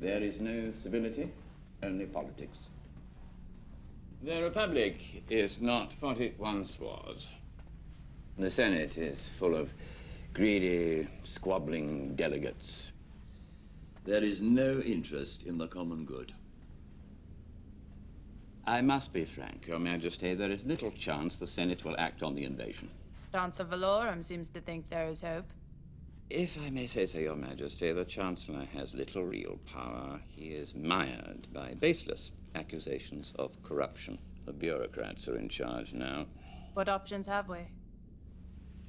There is no civility, only politics. The Republic is not what it once was. The Senate is full of greedy, squabbling delegates. There is no interest in the common good. I must be frank, Your Majesty. There is little chance the Senate will act on the invasion. Chancellor Valorum seems to think there is hope. If I may say so, Your Majesty, the Chancellor has little real power. He is mired by baseless accusations of corruption. The bureaucrats are in charge now. What options have we?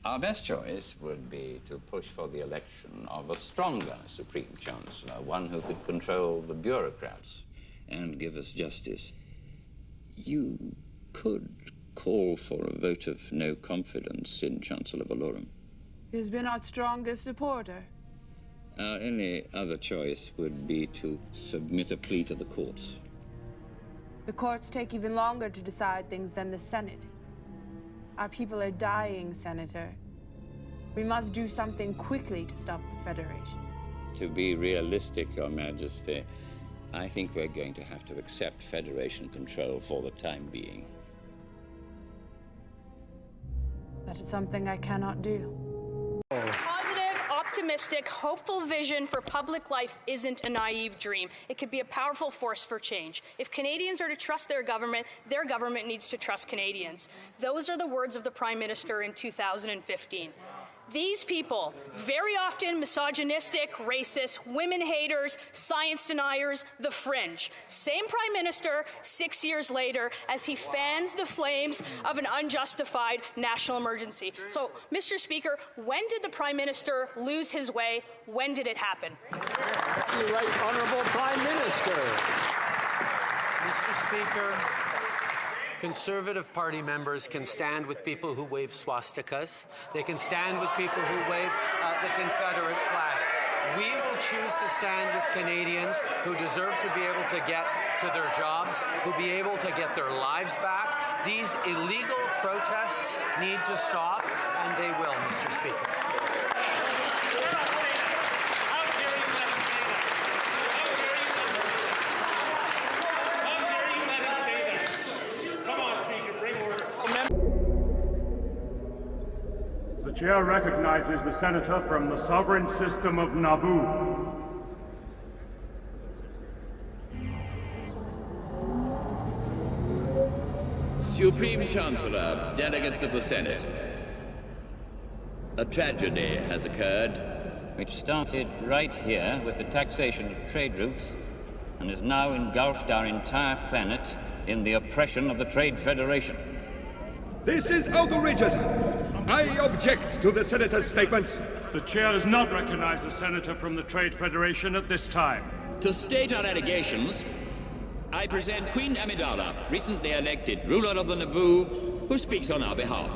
Our best choice would be to push for the election of a stronger Supreme Chancellor, one who could control the bureaucrats and give us justice. You could call for a vote of no confidence in Chancellor Valorum. He's been our strongest supporter. Our only other choice would be to submit a plea to the courts. The courts take even longer to decide things than the Senate. Our people are dying, Senator. We must do something quickly to stop the Federation. To be realistic, Your Majesty, I think we're going to have to accept Federation control for the time being. That is something I cannot do. Positive, optimistic, hopeful vision for public life isn't a naive dream. It could be a powerful force for change. If Canadians are to trust their government needs to trust Canadians. Those are the words of the Prime Minister in 2015. These people, very often misogynistic, racist, women haters, science deniers, the fringe. Same Prime Minister 6 years later as he fans the flames of an unjustified national emergency. So, Mr. Speaker, when did the Prime Minister lose his way? When did it happen? You're right, Honourable Prime Minister. Mr. Speaker, Conservative Party members can stand with people who wave swastikas. They can stand with people who wave the Confederate flag. We will choose to stand with Canadians who deserve to be able to get to their jobs, who be able to get their lives back. These illegal protests need to stop, and they will, Mr. Speaker. The chair recognizes the senator from the sovereign system of Naboo. Supreme Chancellor, delegates of the Senate, a tragedy has occurred. Which started right here with the taxation of trade routes and has now engulfed our entire planet in the oppression of the Trade Federation. This is outrageous! I object to the Senator's statements. The chair does not recognize the senator from the Trade Federation at this time. To state our allegations, I present Queen Amidala, recently elected ruler of the Naboo, who speaks on our behalf.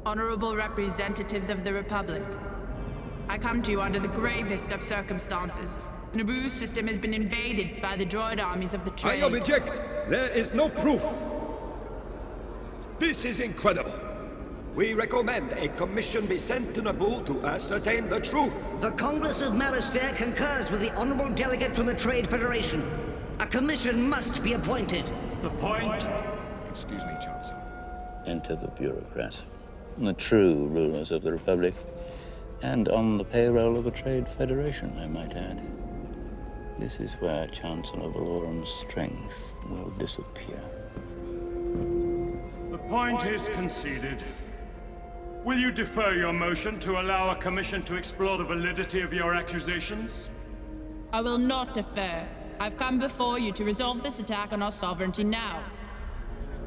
Honourable representatives of the Republic, I come to you under the gravest of circumstances. The Naboo system has been invaded by the droid armies of the Trade. I object! There is no proof! This is incredible! We recommend a commission be sent to Naboo to ascertain the truth. The Congress of Malastare concurs with the Honourable Delegate from the Trade Federation. A commission must be appointed. The point? Excuse me, Chancellor. Enter the bureaucrats, the true rulers of the Republic, and on the payroll of the Trade Federation, I might add. This is where Chancellor Valorum's strength will disappear. The point is conceded. Will you defer your motion to allow a commission to explore the validity of your accusations? I will not defer. I've come before you to resolve this attack on our sovereignty now.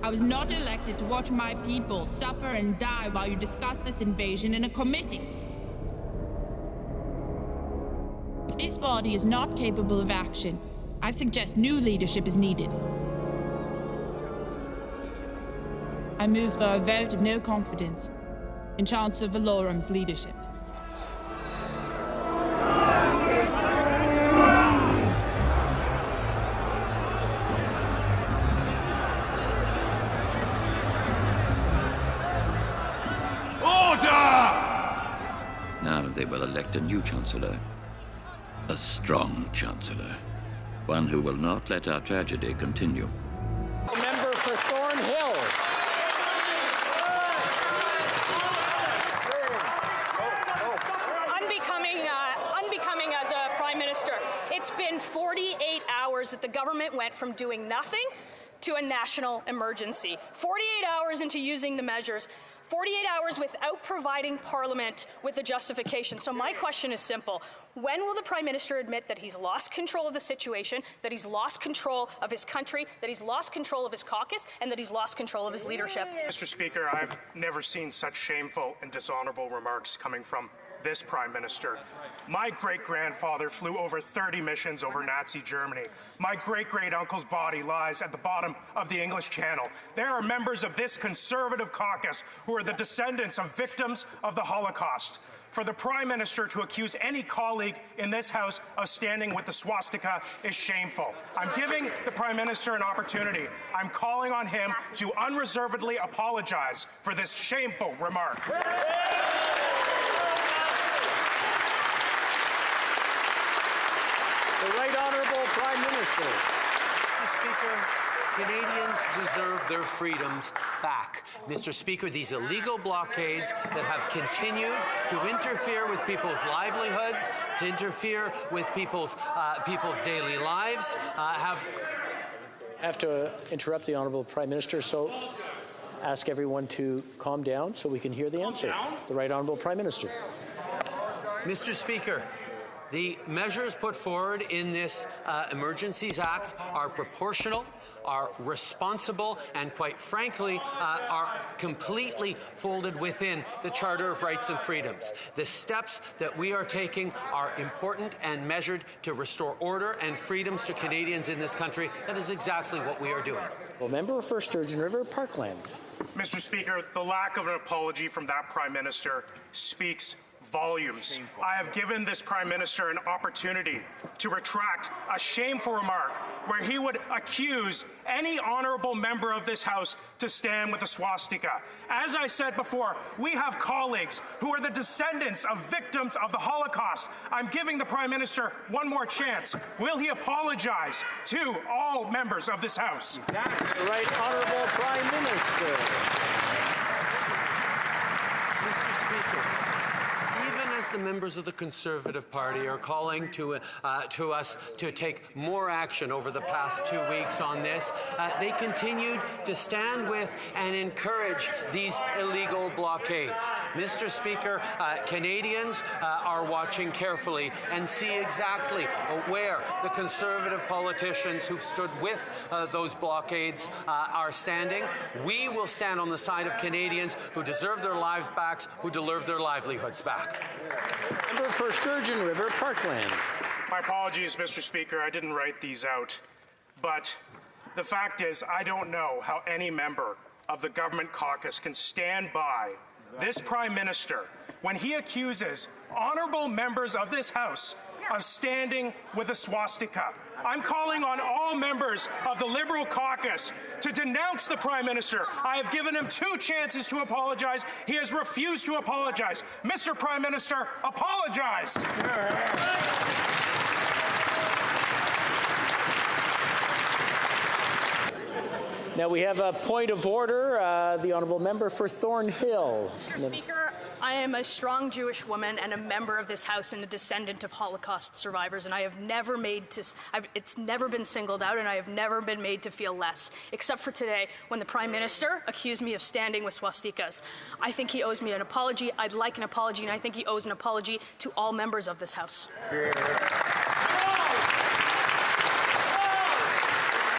I was not elected to watch my people suffer and die while you discuss this invasion in a committee. If this body is not capable of action, I suggest new leadership is needed. I move for a vote of no confidence in Chancellor Valorum's leadership. Order! they will elect a new Chancellor. A strong Chancellor. One who will not let our tragedy continue. Member for Thornhill. Unbecoming as a Prime Minister. It's been 48 hours that the government went from doing nothing to a national emergency. 48 hours into using the measures. 48 hours without providing Parliament with a justification. So my question is simple. When will the Prime Minister admit that he's lost control of the situation, that he's lost control of his country, that he's lost control of his caucus, and that he's lost control of his leadership? Mr. Speaker, I've never seen such shameful and dishonourable remarks coming from this Prime Minister. My great-grandfather flew over 30 missions over Nazi Germany. My great-great-uncle's body lies at the bottom of the English Channel. There are members of this Conservative caucus who are the descendants of victims of the Holocaust. For the Prime Minister to accuse any colleague in this House of standing with the swastika is shameful. I'm giving the Prime Minister an opportunity. I'm calling on him to unreservedly apologize for this shameful remark. The Right Honourable Prime Minister. Mr. Speaker, Canadians deserve their freedoms back. Mr. Speaker, these illegal blockades that have continued to interfere with people's livelihoods, to interfere with people's daily lives, I have to interrupt the Honourable Prime Minister, so ask everyone to calm down so we can hear the answer. The Right Honourable Prime Minister. Mr. Speaker, the measures put forward in this Emergencies Act are proportional, are responsible, and quite frankly, are completely folded within the Charter of Rights and Freedoms. The steps that we are taking are important and measured to restore order and freedoms to Canadians in this country. That is exactly what we are doing. Well, member for Sturgeon River Parkland. Mr. Speaker, the lack of an apology from that Prime Minister speaks volumes. I have given this Prime Minister an opportunity to retract a shameful remark where he would accuse any honourable member of this House to stand with a swastika. As I said before, we have colleagues who are the descendants of victims of the Holocaust. I'm giving the Prime Minister one more chance. Will he apologize to all members of this House? The Right Honourable Prime Minister. Mr. Speaker, the members of the Conservative Party are calling to us to take more action over the past 2 weeks on this. They continued to stand with and encourage these illegal blockades. Mr. Speaker, Canadians are watching carefully and see exactly where the Conservative politicians who've stood with those blockades are standing. We will stand on the side of Canadians who deserve their lives back, who deserve their livelihoods back. Member for Sturgeon River Parkland. My apologies, Mr. Speaker. I didn't write these out. But the fact is, I don't know how any member of the government caucus can stand by this Prime Minister when he accuses honourable members of this House of standing with a swastika. I'm calling on all members of the Liberal caucus to denounce the Prime Minister. I have given him 2 chances to apologize. He has refused to apologize. Mr. Prime Minister, apologize. Now we have a point of order. The Honourable Member for Thornhill. Mr. Speaker, I am a strong Jewish woman and a member of this House and a descendant of Holocaust survivors, and I have never it's never been singled out, and I have never been made to feel less, except for today when the Prime Minister accused me of standing with swastikas. I think he owes me an apology. I'd like an apology, and I think he owes an apology to all members of this House.